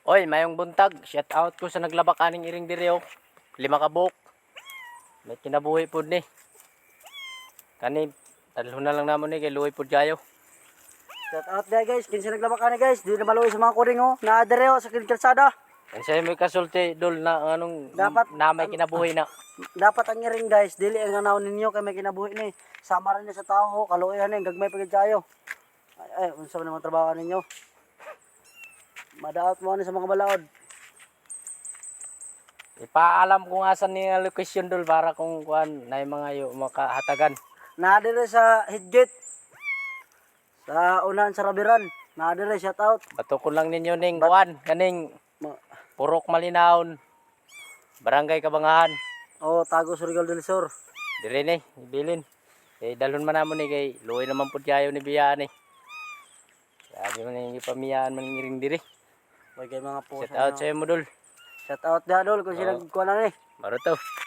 Oy, mayong buntag. Shout out ko sa naglaba kaning iring diri oh. 5 ka buok. May kinabuhi pud ni. Kani dalhon na lang namon ni kay luoy pud kayo. Shout out guys, kinsa naglaba ka na guys, di na maluoy sa mga kuring oh. Naadere oh sa kalsada. Kasi may kasulti dol na anong Dapat na may kinabuhi na. Dapat ang iring guys, dili ang nanaw ninyo kay may kinabuhi ni. Sama rin niya sa tao, kaluoyan ni gagmay pagid kayo. Ay, unsa man ang trabaho ninyo? Madaot mo ni sa mga balaod. Ipaalam ko nga sa ni location dol para kung kuan na mga makahatagan. Naadere sa Hidget. Sa unahan sa Rabiran. Naadere shout out. Bato ko lang ninyo ning kuan kaning Purok Malinaon. Barangay Kabangahan. Oh, Tago Surigao del Sur. Dire ni, ibilin. Eh dalhon man namon ni kay luoy naman pud kayo ni biyaan ni. Sabi man ni pamiyaan man ngiring diri. Way kay mga po. Shout out sa mo dol. Shout out dia dol kung sila kuan na ni. Baro to.